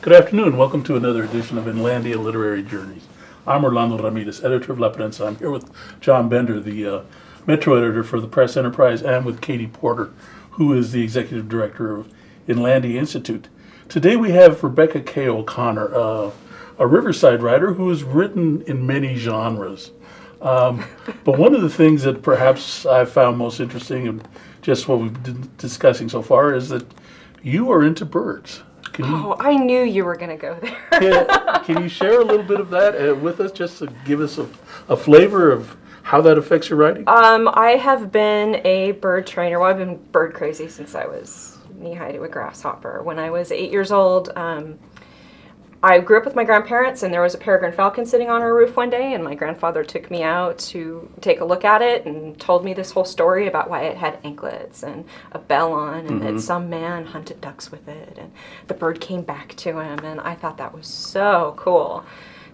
Good afternoon. Welcome to another edition of Inlandia Literary Journeys. I'm Orlando Ramirez, editor of La Prensa. I'm here with John Bender, the Metro editor for the Press Enterprise, and with Katie Porter, who is the executive director of Inlandia Institute. Today we have Rebecca K. O'Connor, a Riverside writer who has written in many genres. But one of the things that perhaps I've found most interesting in just what we've been discussing so far is that you are into birds. Oh, I knew you were going to go there. Can you share a little bit of that with us, just to give us a flavor of how that affects your writing? I have been a bird trainer. Well, I've been bird crazy since I was knee-high to a grasshopper. When I was 8 years old, I grew up with my grandparents, and there was a peregrine falcon sitting on our roof one day, and my grandfather took me out to take a look at it and told me this whole story about why it had anklets and a bell on, and that some man hunted ducks with it, and the bird came back to him, and I thought that was so cool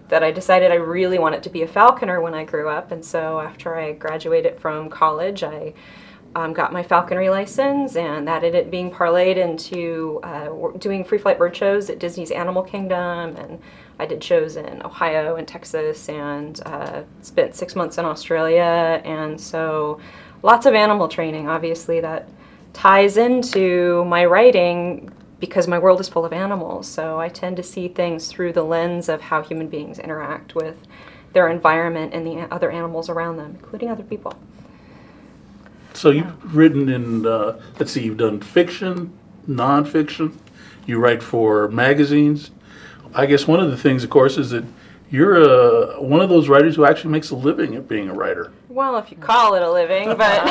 that I decided I really wanted to be a falconer when I grew up. And so after I graduated from college, I got my falconry license, and that ended up being parlayed into doing free flight bird shows at Disney's Animal Kingdom, and I did shows in Ohio and Texas, and spent 6 months in Australia, and so lots of animal training. Obviously that ties into my writing because my world is full of animals, so I tend to see things through the lens of how human beings interact with their environment and the other animals around them, including other people. So you've written in, let's see, you've done fiction, nonfiction, you write for magazines. I guess one of the things, of course, is that you're one of those writers who actually makes a living at being a writer. Well, if you call it a living, but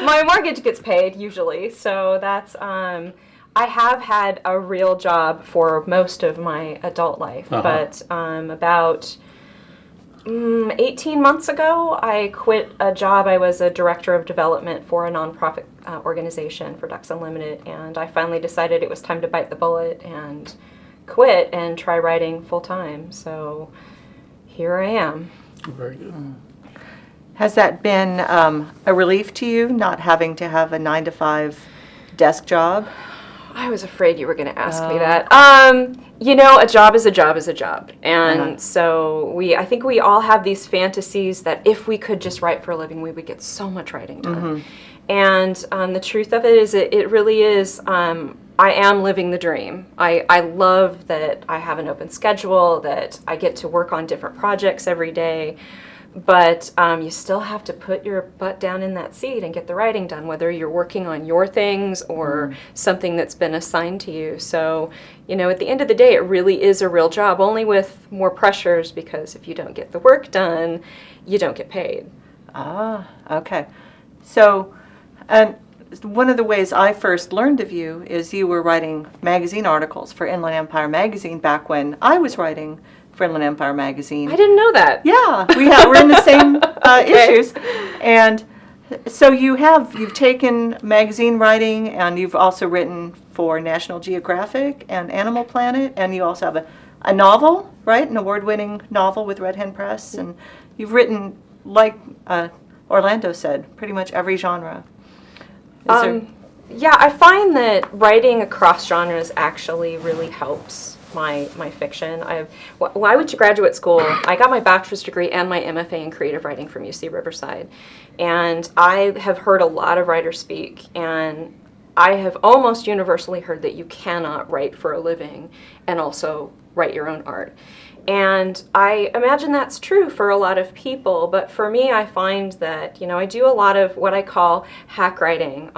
my mortgage gets paid usually, so that's, I have had a real job for most of my adult life, but about 18 months ago, I quit a job. I was a director of development for a nonprofit organization for Ducks Unlimited, and I finally decided it was time to bite the bullet and quit and try writing full time. So here I am. Very good. Has that been a relief to you, not having to have a 9-to-5 desk job? I was afraid you were going to ask me that. You know, a job is a job is a job. And so I think we all have these fantasies that if we could just write for a living, we would get so much writing done. And the truth of it is, it really is, I am living the dream. I love that I have an open schedule, that I get to work on different projects every day. But you still have to put your butt down in that seat and get the writing done, whether you're working on your things or something that's been assigned to you. So, you know, at the end of the day, it really is a real job, only with more pressures, because if you don't get the work done, you don't get paid. Ah, okay. So, and one of the ways I first learned of you is you were writing magazine articles for Inland Empire magazine back when I was writing for Inland Empire magazine. I didn't know that. Yeah, we're in the same issues. And so you've taken magazine writing, and you've also written for National Geographic and Animal Planet, and you also have a novel, right? An award-winning novel with Red Hen Press, and you've written, like Orlando said, pretty much every genre. Yeah, I find that writing across genres actually really helps my fiction. Well, I went to graduate school. I got my bachelor's degree and my MFA in creative writing from UC Riverside. And I have heard a lot of writers speak, and I have almost universally heard that you cannot write for a living and also write your own art. And I imagine that's true for a lot of people, but for me, I find that, you know, I do a lot of what I call hack writing.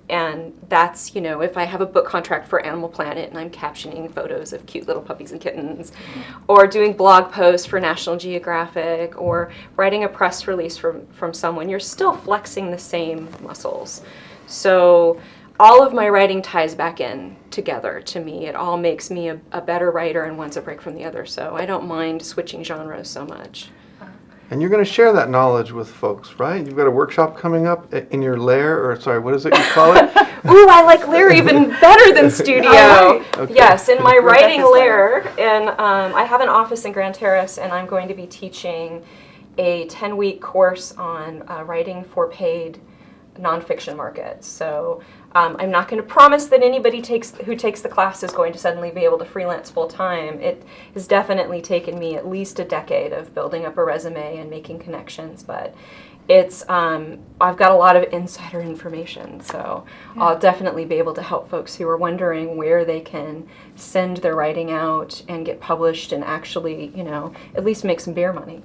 And that's, you know, if I have a book contract for Animal Planet and I'm captioning photos of cute little puppies and kittens, or doing blog posts for National Geographic, or writing a press release from someone, you're still flexing the same muscles. So all of my writing ties back in together to me. It all makes me a better writer, and one's a break from the other. So I don't mind switching genres so much. And you're going to share that knowledge with folks, right? You've got a workshop coming up in your lair, or sorry, what is it you call it? Ooh, I like lair even better than studio. Okay. Yes, in my writing lair, and I have an office in Grand Terrace, and I'm going to be teaching a 10-week course on writing for paid nonfiction markets. So I'm not going to promise that anybody who takes the class is going to suddenly be able to freelance full time. It has definitely taken me at least a decade of building up a resume and making connections, but it's I've got a lot of insider information, so I'll definitely be able to help folks who are wondering where they can send their writing out and get published and actually, at least make some beer money.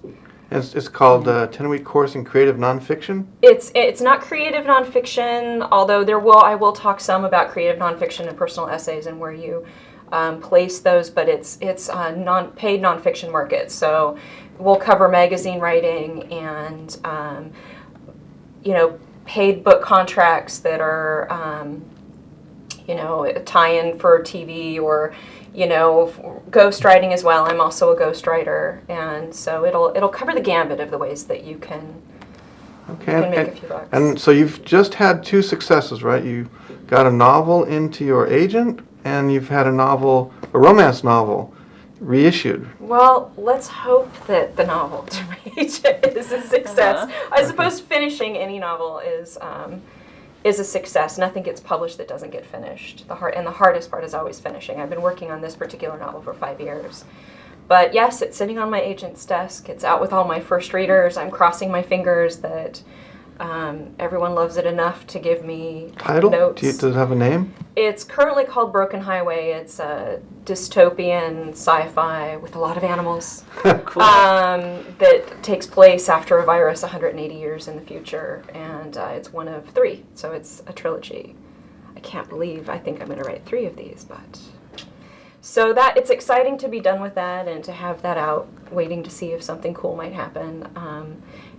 It's called a 10-week course in creative nonfiction. It's not creative nonfiction, although I will talk some about creative nonfiction and personal essays and where you place those, but it's paid nonfiction market. So we'll cover magazine writing and paid book contracts that are a tie-in for TV or ghostwriting as well. I'm also a ghostwriter, and so it'll cover the gambit of the ways that you can make a few bucks. And so you've just had 2 successes, right? You got a novel into your agent, and you've had a romance novel, reissued. Well, let's hope that the novel to reach is a success. I suppose finishing any novel is a success. Nothing gets published that doesn't get finished. The hardest part is always finishing. I've been working on this particular novel for 5 years. But yes, it's sitting on my agent's desk. It's out with all my first readers. I'm crossing my fingers that everyone loves it enough to give me Title? notes. Does it have a name? It's currently called Broken Highway. It's a dystopian sci-fi with a lot of animals. Cool. That takes place after a virus 180 years in the future, and it's one of 3, so it's a trilogy. I think I'm going to write 3 of these, but... So it's exciting to be done with that and to have that out, waiting to see if something cool might happen.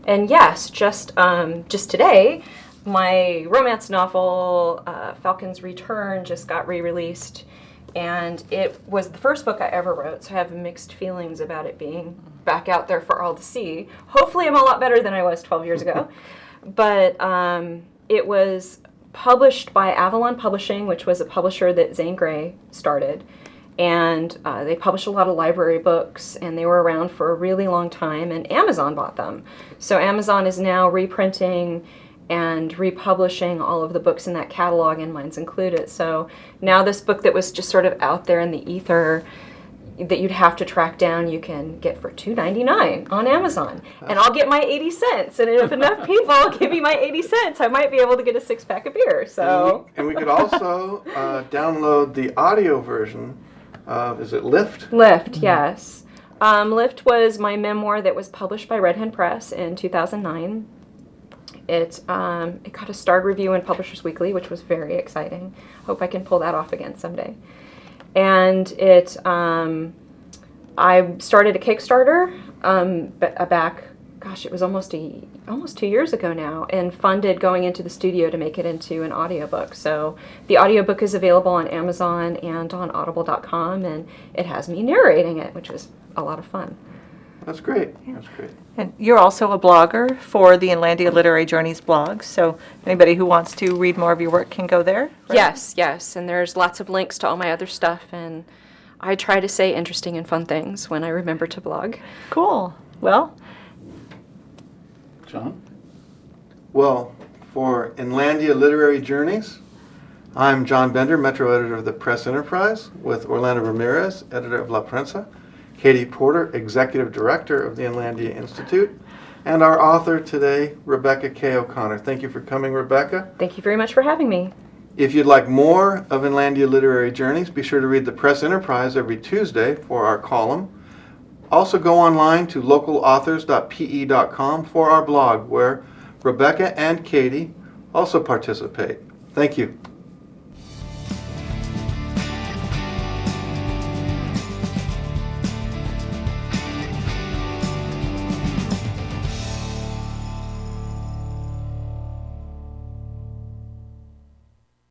And yes, just today, my romance novel, Falcons Return, just got re-released, and it was the first book I ever wrote, so I have mixed feelings about it being back out there for all to see. Hopefully I'm a lot better than I was 12 years ago. But it was published by Avalon Publishing, which was a publisher that Zane Grey started. And they published a lot of library books, and they were around for a really long time, and Amazon bought them. So Amazon is now reprinting and republishing all of the books in that catalog, and mine's included. So now this book that was just sort of out there in the ether that you'd have to track down, you can get for $2.99 on Amazon. And I'll get my 80 cents. And if enough people give me my 80 cents, I might be able to get a 6-pack of beer. So. And we could also download the audio version. Is it Lift? Lift, yes. Lift was my memoir that was published by Red Hen Press in 2009. It got a starred review in Publishers Weekly, which was very exciting. Hope I can pull that off again someday. And I started a Kickstarter it was almost 2 years ago now, and funded going into the studio to make it into an audiobook. So the audiobook is available on Amazon and on audible.com, and it has me narrating it, which was a lot of fun. That's great. Yeah. That's great. And you're also a blogger for the Inlandia Literary Journeys blog, so anybody who wants to read more of your work can go there? Right? Yes, and there's lots of links to all my other stuff, and I try to say interesting and fun things when I remember to blog. Cool. Well, John? Well, for Inlandia Literary Journeys, I'm John Bender, Metro Editor of the Press Enterprise, with Orlando Ramirez, Editor of La Prensa, Katie Porter, Executive Director of the Inlandia Institute, and our author today, Rebecca K. O'Connor. Thank you for coming, Rebecca. Thank you very much for having me. If you'd like more of Inlandia Literary Journeys, be sure to read the Press Enterprise every Tuesday for our column. Also go online to localauthors.pe.com for our blog, where Rebecca and Katie also participate. Thank you.